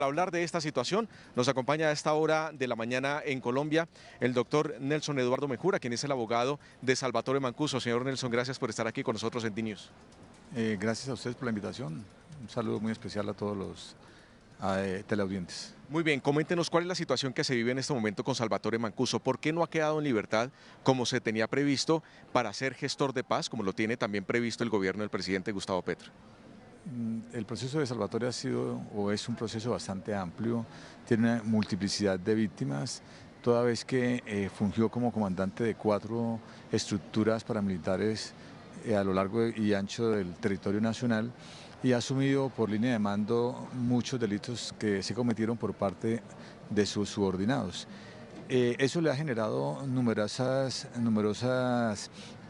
Para hablar de esta situación, nos acompaña a esta hora de la mañana en Colombia el doctor Nelson Eduardo Mejura, quien es el abogado de Salvatore Mancuso. Señor Nelson, gracias por estar aquí con nosotros en DNews. Gracias a ustedes por la invitación. Un saludo muy especial a todos los teleaudientes. Muy bien, coméntenos cuál es la situación que se vive en este momento con Salvatore Mancuso. ¿Por qué no ha quedado en libertad como se tenía previsto para ser gestor de paz, como lo tiene también previsto el gobierno del presidente Gustavo Petro? El proceso de Salvatore ha sido o es un proceso bastante amplio, tiene una multiplicidad de víctimas, toda vez que fungió como comandante de 4 estructuras paramilitares a lo largo y ancho del territorio nacional y ha asumido por línea de mando muchos delitos que se cometieron por parte de sus subordinados. Eso le ha generado numerosas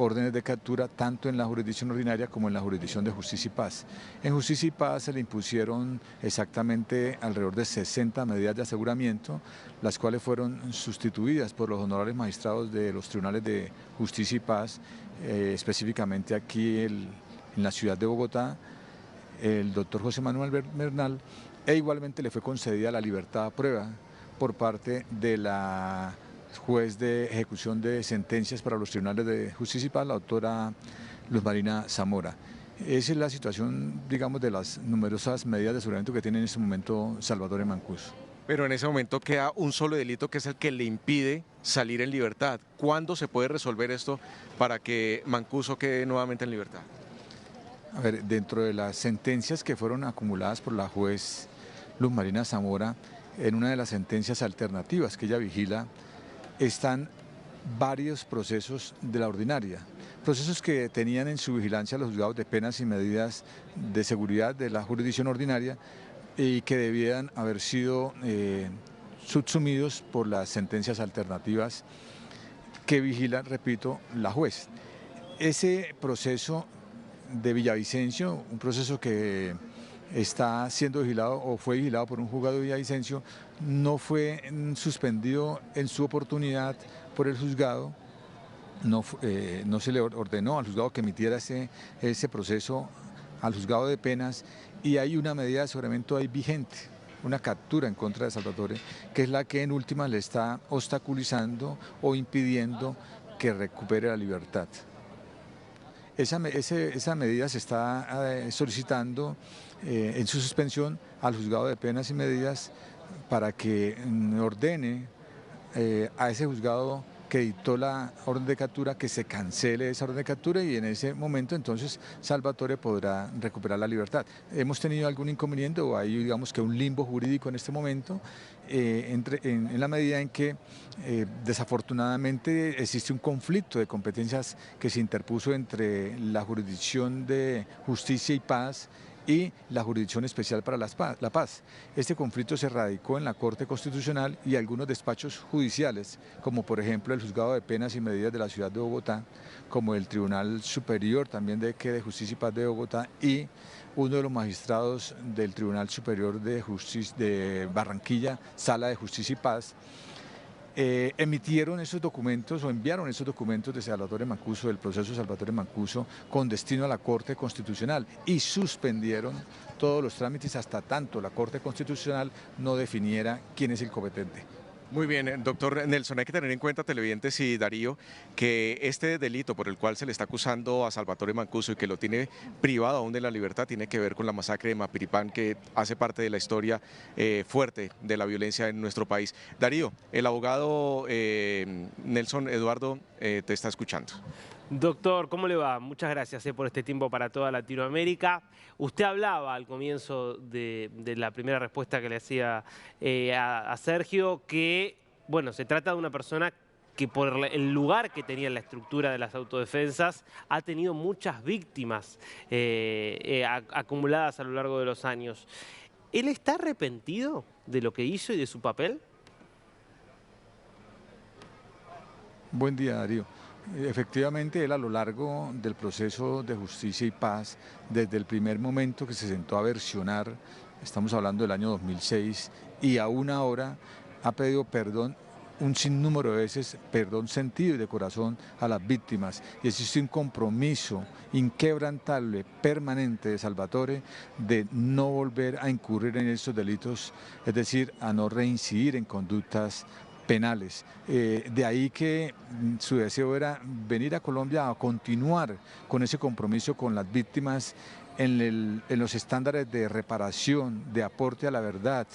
órdenes de captura, tanto en la jurisdicción ordinaria como en la jurisdicción de Justicia y Paz. En Justicia y Paz se le impusieron exactamente alrededor de 60 medidas de aseguramiento, las cuales fueron sustituidas por los honorables magistrados de los tribunales de Justicia y Paz, específicamente aquí en la ciudad de Bogotá, el doctor José Manuel Bernal, e igualmente le fue concedida la libertad a prueba por parte de la juez de ejecución de sentencias para los tribunales de justicia y paz, la doctora Luz Marina Zamora. Esa es la situación, digamos, de las numerosas medidas de aseguramiento que tiene en este momento Salvatore Mancuso. Pero en ese momento queda un solo delito que es el que le impide salir en libertad. ¿Cuándo se puede resolver esto para que Mancuso quede nuevamente en libertad? A ver, dentro de las sentencias que fueron acumuladas por la juez Luz Marina Zamora, en una de las sentencias alternativas que ella vigila, están varios procesos de la ordinaria, procesos que tenían en su vigilancia los juzgados de penas y medidas de seguridad de la jurisdicción ordinaria y que debían haber sido subsumidos por las sentencias alternativas que vigila, repito, la juez. Ese proceso de Villavicencio, un proceso que está siendo vigilado o fue vigilado por un juzgado de Villavicencio, no fue suspendido en su oportunidad por el juzgado, no se le ordenó al juzgado que emitiera ese proceso al juzgado de penas y hay una medida de aseguramiento ahí vigente, una captura en contra de Salvatore, que es la que en última le está obstaculizando o impidiendo que recupere la libertad. Esa medida se está solicitando en su suspensión al juzgado de penas y medidas para que ordene a ese juzgado que dictó la orden de captura que se cancele esa orden de captura y en ese momento entonces Salvatore podrá recuperar la libertad. Hemos tenido algún inconveniente o hay digamos que un limbo jurídico en este momento en la medida en que desafortunadamente existe un conflicto de competencias que se interpuso entre la jurisdicción de justicia y paz y la Jurisdicción Especial para la Paz. Este conflicto se radicó en la Corte Constitucional y algunos despachos judiciales, como por ejemplo el Juzgado de Penas y Medidas de la Ciudad de Bogotá, como el Tribunal Superior también de Justicia y Paz de Bogotá y uno de los magistrados del Tribunal Superior de Barranquilla, Sala de Justicia y Paz, emitieron esos documentos o enviaron esos documentos de Salvatore Mancuso, del proceso de Salvatore Mancuso, con destino a la Corte Constitucional y suspendieron todos los trámites hasta tanto la Corte Constitucional no definiera quién es el competente. Muy bien, doctor Nelson, hay que tener en cuenta, televidentes y Darío, que este delito por el cual se le está acusando a Salvatore Mancuso y que lo tiene privado aún de la libertad tiene que ver con la masacre de Mapiripán, que hace parte de la historia fuerte de la violencia en nuestro país. Darío, el abogado Nelson Eduardo te está escuchando. Doctor, ¿cómo le va? Muchas gracias por este tiempo para toda Latinoamérica. Usted hablaba al comienzo de la primera respuesta que le hacía a Sergio que, bueno, se trata de una persona que por el lugar que tenía en la estructura de las autodefensas ha tenido muchas víctimas acumuladas a lo largo de los años. ¿Él está arrepentido de lo que hizo y de su papel? Buen día, Darío. Efectivamente, él a lo largo del proceso de justicia y paz, desde el primer momento que se sentó a versionar, estamos hablando del año 2006, y aún ahora ha pedido perdón un sinnúmero de veces perdón sentido y de corazón a las víctimas, y existe un compromiso inquebrantable, permanente de Salvatore de no volver a incurrir en estos delitos, es decir, a no reincidir en conductas penales. De ahí que su deseo era venir a Colombia a continuar con ese compromiso con las víctimas en los estándares de reparación, de aporte a la verdad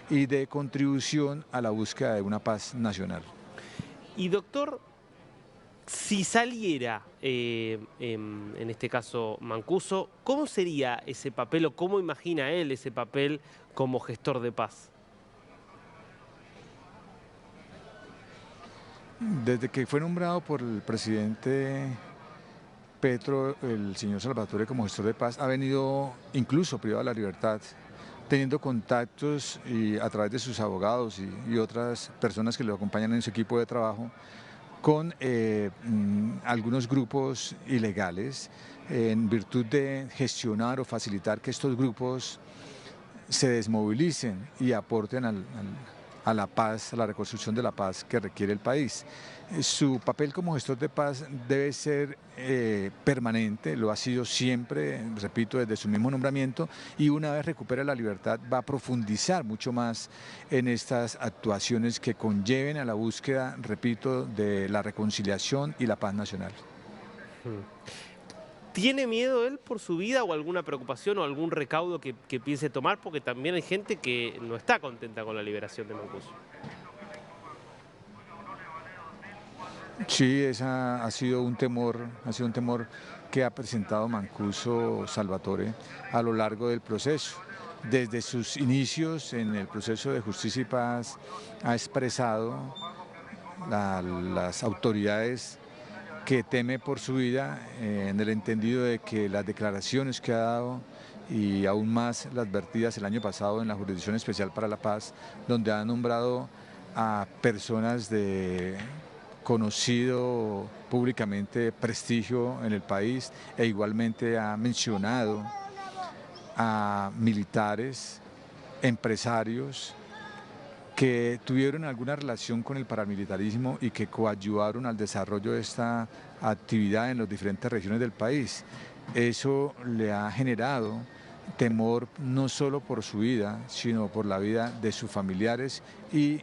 y de contribución a la búsqueda de una paz nacional. Y doctor, si saliera, en este caso Mancuso, ¿cómo sería ese papel o cómo imagina él ese papel como gestor de paz? Desde que fue nombrado por el presidente Petro, el señor Salvatore, como gestor de paz, ha venido incluso privado de la libertad, teniendo contactos y a través de sus abogados y otras personas que lo acompañan en su equipo de trabajo con algunos grupos ilegales en virtud de gestionar o facilitar que estos grupos se desmovilicen y aporten a la paz, a la reconstrucción de la paz que requiere el país. Su papel como gestor de paz debe ser permanente, lo ha sido siempre, repito, desde su mismo nombramiento, y una vez recupere la libertad va a profundizar mucho más en estas actuaciones que conlleven a la búsqueda, repito, de la reconciliación y la paz nacional. ¿Tiene miedo él por su vida o alguna preocupación o algún recaudo que piense tomar? Porque también hay gente que no está contenta con la liberación de Mancuso. Sí, esa ha sido un temor que ha presentado Mancuso Salvatore a lo largo del proceso. Desde sus inicios en el proceso de justicia y paz ha expresado a las autoridades que teme por su vida, en el entendido de que las declaraciones que ha dado y aún más las vertidas el año pasado en la Jurisdicción Especial para la Paz, donde ha nombrado a personas de conocido públicamente prestigio en el país, e igualmente ha mencionado a militares, empresarios que tuvieron alguna relación con el paramilitarismo y que coadyuvaron al desarrollo de esta actividad en las diferentes regiones del país. Eso le ha generado temor no solo por su vida, sino por la vida de sus familiares, y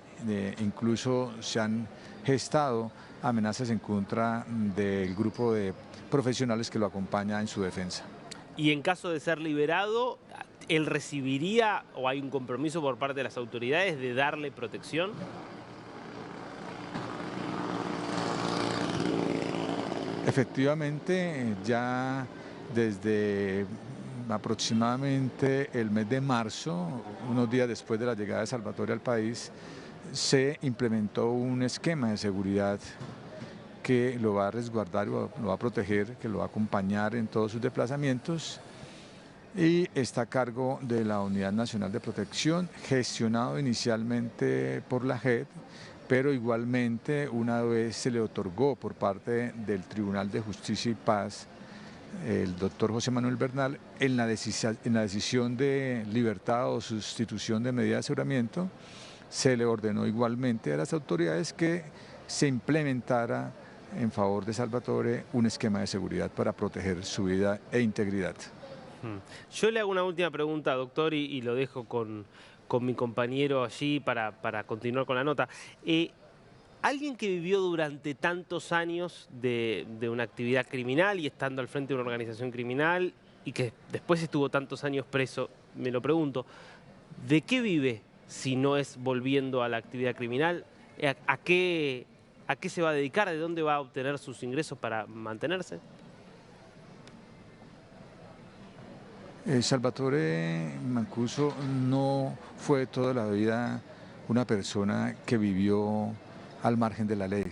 incluso se han gestado amenazas en contra del grupo de profesionales que lo acompaña en su defensa. Y en caso de ser liberado, ¿él recibiría o hay un compromiso por parte de las autoridades de darle protección? Efectivamente, ya desde aproximadamente el mes de marzo, unos días después de la llegada de Salvatore al país, se implementó un esquema de seguridad que lo va a resguardar, lo va a proteger, que lo va a acompañar en todos sus desplazamientos, y está a cargo de la Unidad Nacional de Protección, gestionado inicialmente por la JEP, pero igualmente una vez se le otorgó por parte del Tribunal de Justicia y Paz, el doctor José Manuel Bernal, en la decisión de libertad o sustitución de medida de aseguramiento, se le ordenó igualmente a las autoridades que se implementara en favor de Salvatore un esquema de seguridad para proteger su vida e integridad. Yo le hago una última pregunta, doctor, y lo dejo con mi compañero allí para continuar con la nota. Alguien que vivió durante tantos años de una actividad criminal y estando al frente de una organización criminal y que después estuvo tantos años preso, me lo pregunto, ¿de qué vive si no es volviendo a la actividad criminal? ¿A qué se va a dedicar? ¿De dónde va a obtener sus ingresos para mantenerse? Salvatore Mancuso no fue toda la vida una persona que vivió al margen de la ley.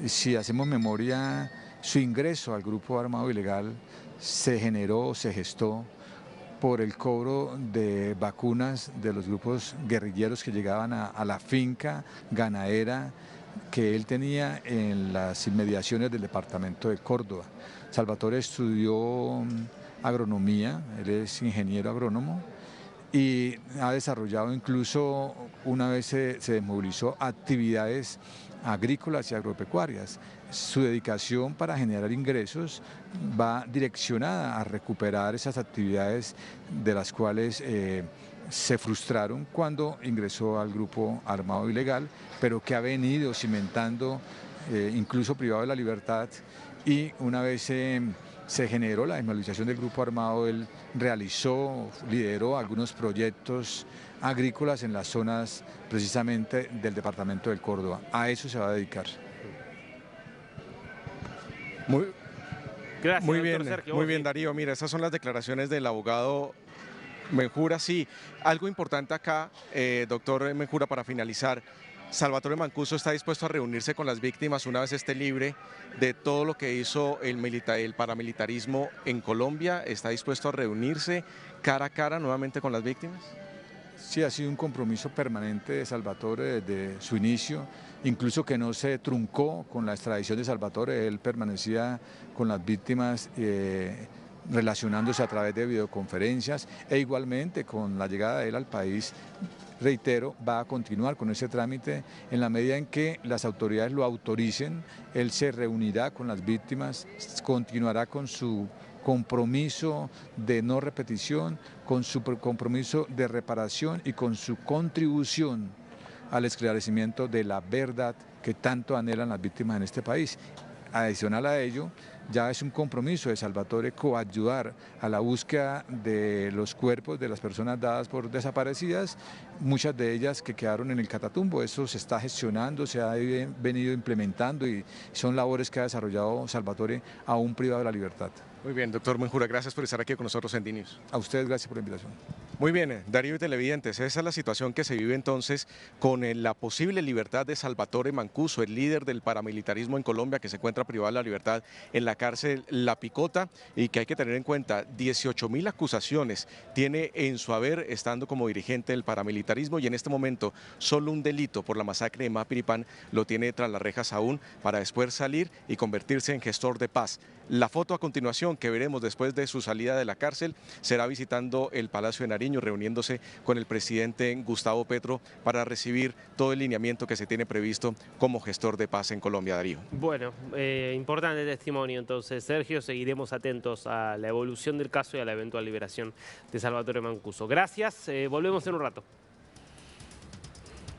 Si hacemos memoria, su ingreso al grupo armado ilegal se generó, se gestó por el cobro de vacunas de los grupos guerrilleros que llegaban a la finca ganadera que él tenía en las inmediaciones del departamento de Córdoba. Salvatore estudió agronomía, él es ingeniero agrónomo, y ha desarrollado incluso, una vez se desmovilizó, actividades agrícolas y agropecuarias. Su dedicación para generar ingresos va direccionada a recuperar esas actividades de las cuales se frustraron cuando ingresó al grupo armado ilegal, pero que ha venido cimentando, incluso privado de la libertad, y una vez se generó la desmovilización del grupo armado, él lideró algunos proyectos agrícolas en las zonas precisamente del departamento del Córdoba. A eso se va a dedicar. Gracias, Muy doctor bien, Sergio. muy bien, Darío. Mira, estas son las declaraciones del abogado Menjura. Sí, algo importante acá, doctor Menjura, para finalizar. Salvatore Mancuso está dispuesto a reunirse con las víctimas una vez esté libre de todo lo que hizo el paramilitarismo en Colombia. ¿Está dispuesto a reunirse cara a cara nuevamente con las víctimas? Sí, ha sido un compromiso permanente de Salvatore desde su inicio, incluso que no se truncó con la extradición de Salvatore. Él permanecía con las víctimas relacionándose a través de videoconferencias, e igualmente con la llegada de él al país, reitero, va a continuar con ese trámite en la medida en que las autoridades lo autoricen. Él se reunirá con las víctimas, continuará con su compromiso de no repetición, con su compromiso de reparación y con su contribución al esclarecimiento de la verdad que tanto anhelan las víctimas en este país. Adicional a ello, ya es un compromiso de Salvatore coayudar a la búsqueda de los cuerpos de las personas dadas por desaparecidas, muchas de ellas que quedaron en el Catatumbo. Eso se está gestionando, se ha venido implementando y son labores que ha desarrollado Salvatore aún privado de la libertad. Muy bien, doctor Menjura, gracias por estar aquí con nosotros en DNews. A ustedes, gracias por la invitación. Muy bien, Darío y televidentes, esa es la situación que se vive entonces con la posible libertad de Salvatore Mancuso, el líder del paramilitarismo en Colombia, que se encuentra privado de la libertad en la cárcel La Picota, y que hay que tener en cuenta 18.000 acusaciones tiene en su haber estando como dirigente del paramilitarismo, y en este momento solo un delito por la masacre de Mapiripán lo tiene tras las rejas aún, para después salir y convertirse en gestor de paz. La foto a continuación que veremos después de su salida de la cárcel será visitando el Palacio de Nariño, reuniéndose con el presidente Gustavo Petro para recibir todo el lineamiento que se tiene previsto como gestor de paz en Colombia, Darío. Bueno, importante testimonio entonces, Sergio. Seguiremos atentos a la evolución del caso y a la eventual liberación de Salvatore Mancuso. Gracias, volvemos en un rato.